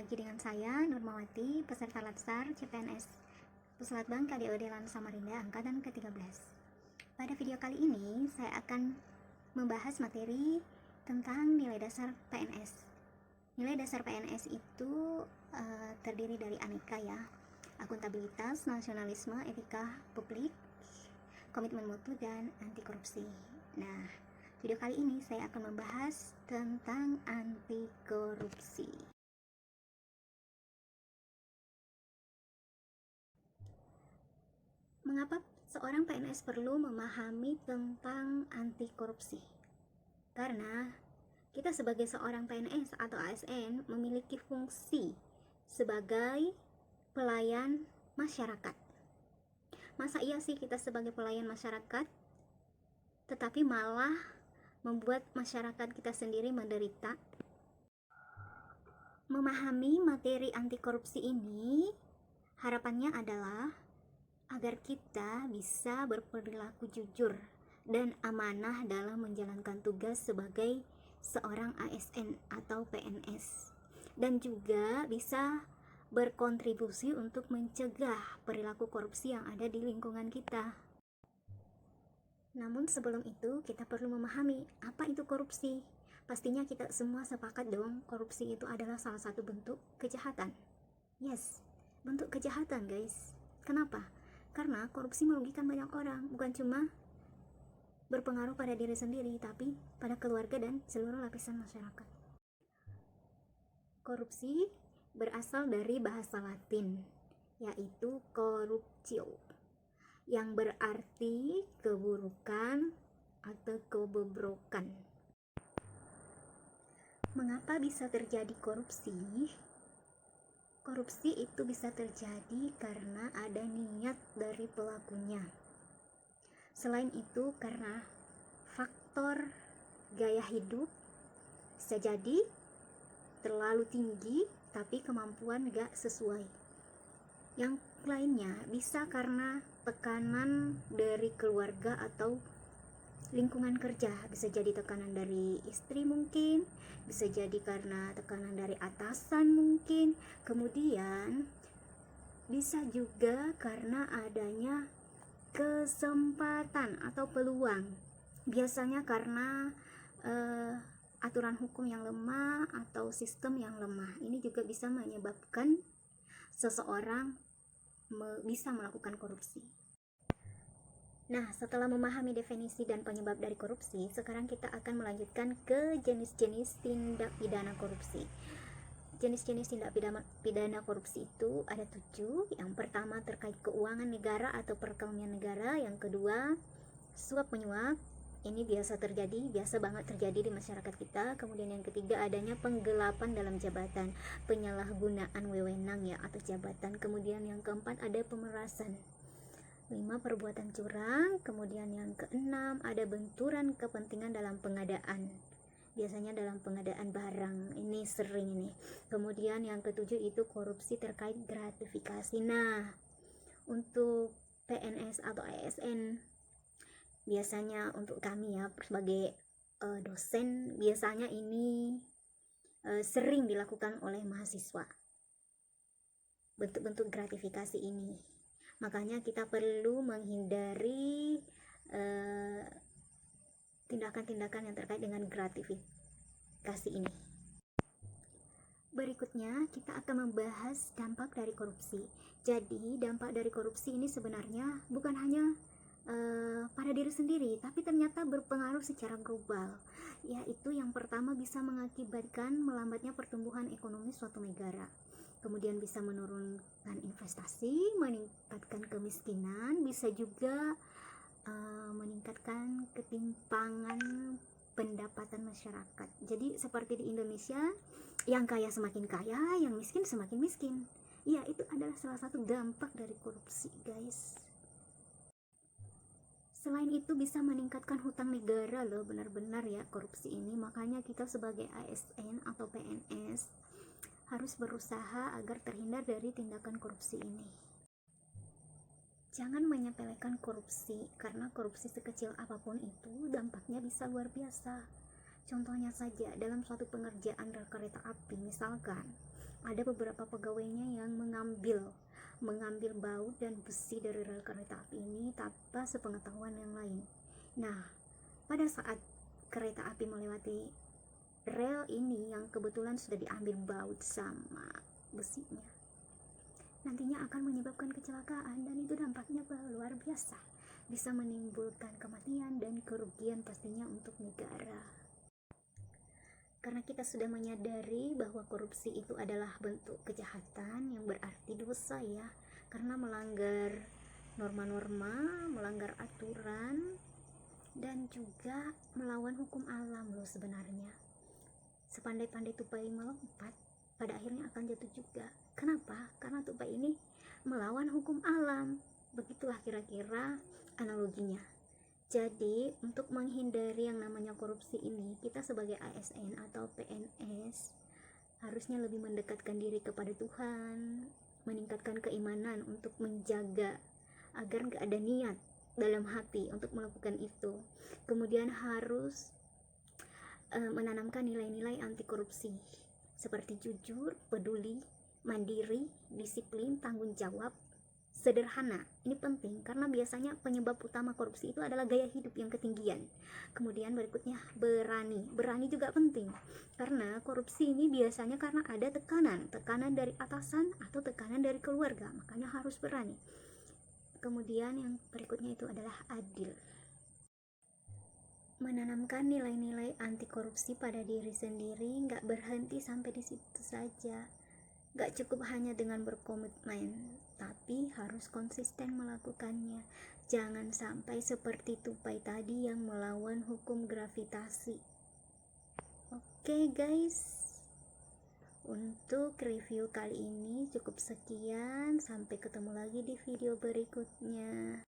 lagi dengan saya, Nurmawati, peserta Latsar CPNS Puslat Bank KDOD LAN Samarinda Angkatan ke-13. Pada video kali ini, saya akan membahas materi tentang nilai dasar PNS. Nilai dasar PNS itu terdiri dari aneka ya, akuntabilitas, nasionalisme, etika publik, komitmen mutu, dan anti korupsi. Nah, video kali ini saya akan membahas tentang anti korupsi. Mengapa seorang PNS perlu memahami tentang anti korupsi? Karena kita sebagai seorang PNS atau ASN memiliki fungsi sebagai pelayan masyarakat. Masa iya sih kita sebagai pelayan masyarakat, tetapi malah membuat masyarakat kita sendiri menderita? Memahami materi anti korupsi ini, harapannya adalah agar kita bisa berperilaku jujur dan amanah dalam menjalankan tugas sebagai seorang ASN atau PNS, dan juga bisa berkontribusi untuk mencegah perilaku korupsi yang ada di lingkungan kita. Namun sebelum itu kita perlu memahami apa itu korupsi. Pastinya kita semua sepakat dong, korupsi itu adalah salah satu bentuk kejahatan. Yes, bentuk kejahatan guys. Kenapa? Karena korupsi merugikan banyak orang, bukan cuma berpengaruh pada diri sendiri, tapi pada keluarga dan seluruh lapisan masyarakat. Korupsi berasal dari bahasa Latin, yaitu corruptio, yang berarti keburukan atau kebobrokan. Mengapa bisa terjadi korupsi? Korupsi itu bisa terjadi karena ada niat dari pelakunya. Selain itu karena faktor gaya hidup, bisa jadi terlalu tinggi tapi kemampuan gak sesuai. Yang lainnya bisa karena tekanan dari keluarga atau lingkungan kerja, bisa jadi tekanan dari istri mungkin, bisa jadi karena tekanan dari atasan mungkin, kemudian bisa juga karena adanya kesempatan atau peluang, biasanya karena aturan hukum yang lemah atau sistem yang lemah. Ini juga bisa menyebabkan seseorang bisa melakukan korupsi. Nah, setelah memahami definisi dan penyebab dari korupsi, sekarang kita akan melanjutkan ke jenis-jenis tindak pidana korupsi. Jenis-jenis tindak pidana korupsi itu ada 7. Yang pertama terkait keuangan negara atau perekonomian negara. Yang kedua, suap menyuap. Ini biasa banget terjadi di masyarakat kita. Kemudian yang ketiga, adanya penggelapan dalam jabatan, penyalahgunaan wewenang ya atau jabatan. Kemudian yang keempat, ada pemerasan. 5, perbuatan curang. Kemudian yang keenam, ada benturan kepentingan dalam pengadaan, biasanya dalam pengadaan barang, ini sering ini. Kemudian yang ketujuh itu korupsi terkait gratifikasi. Nah, untuk PNS atau ASN, biasanya untuk kami ya sebagai dosen, biasanya ini sering dilakukan oleh mahasiswa, bentuk-bentuk gratifikasi ini. Makanya kita perlu menghindari tindakan-tindakan yang terkait dengan gratifikasi ini. Berikutnya kita akan membahas dampak dari korupsi. Jadi dampak dari korupsi ini sebenarnya bukan hanya pada diri sendiri, tapi ternyata berpengaruh secara global. Yaitu yang pertama, bisa mengakibatkan melambatnya pertumbuhan ekonomi suatu negara. Kemudian bisa menurunkan investasi, meningkatkan kemiskinan, bisa juga meningkatkan ketimpangan pendapatan masyarakat. Jadi seperti di Indonesia, yang kaya semakin kaya, yang miskin semakin miskin. Ya, itu adalah salah satu dampak dari korupsi, guys. Selain itu bisa meningkatkan hutang negara loh, benar-benar ya korupsi ini. Makanya kita sebagai ASN atau PNS harus berusaha agar terhindar dari tindakan korupsi ini. Jangan menyepelekan korupsi, karena korupsi sekecil apapun itu dampaknya bisa luar biasa. Contohnya saja dalam suatu pengerjaan rel kereta api, misalkan ada beberapa pegawainya yang mengambil baut dan besi dari rel kereta api ini tanpa sepengetahuan yang lain. Nah, pada saat kereta api melewati rel ini yang kebetulan sudah diambil baut sama besinya, nantinya akan menyebabkan kecelakaan, dan itu dampaknya luar biasa, bisa menimbulkan kematian dan kerugian pastinya untuk negara. Karena kita sudah menyadari bahwa korupsi itu adalah bentuk kejahatan yang berarti dosa ya, karena melanggar norma-norma, melanggar aturan, dan juga melawan hukum alam loh sebenarnya. Sepandai-pandai tupai melompat, pada akhirnya akan jatuh juga. Kenapa? Karena tupai ini melawan hukum alam. Begitulah kira-kira analoginya. Jadi, untuk menghindari yang namanya korupsi ini, kita sebagai ASN atau PNS harusnya lebih mendekatkan diri kepada Tuhan, meningkatkan keimanan untuk menjaga agar gak ada niat dalam hati untuk melakukan itu. Kemudian harus menanamkan nilai-nilai anti korupsi seperti jujur, peduli, mandiri, disiplin, tanggung jawab, sederhana. Ini penting karena biasanya penyebab utama korupsi itu adalah gaya hidup yang ketinggian. Kemudian berikutnya berani juga penting karena korupsi ini biasanya karena ada tekanan dari atasan atau tekanan dari keluarga, makanya harus berani. Kemudian yang berikutnya itu adalah adil, menanamkan nilai-nilai anti korupsi pada diri sendiri, nggak berhenti sampai di situ saja. Gak cukup hanya dengan berkomitmen, tapi harus konsisten melakukannya. Jangan sampai seperti tupai tadi yang melawan hukum gravitasi. Oke guys, untuk review kali ini cukup sekian. Sampai ketemu lagi di video berikutnya.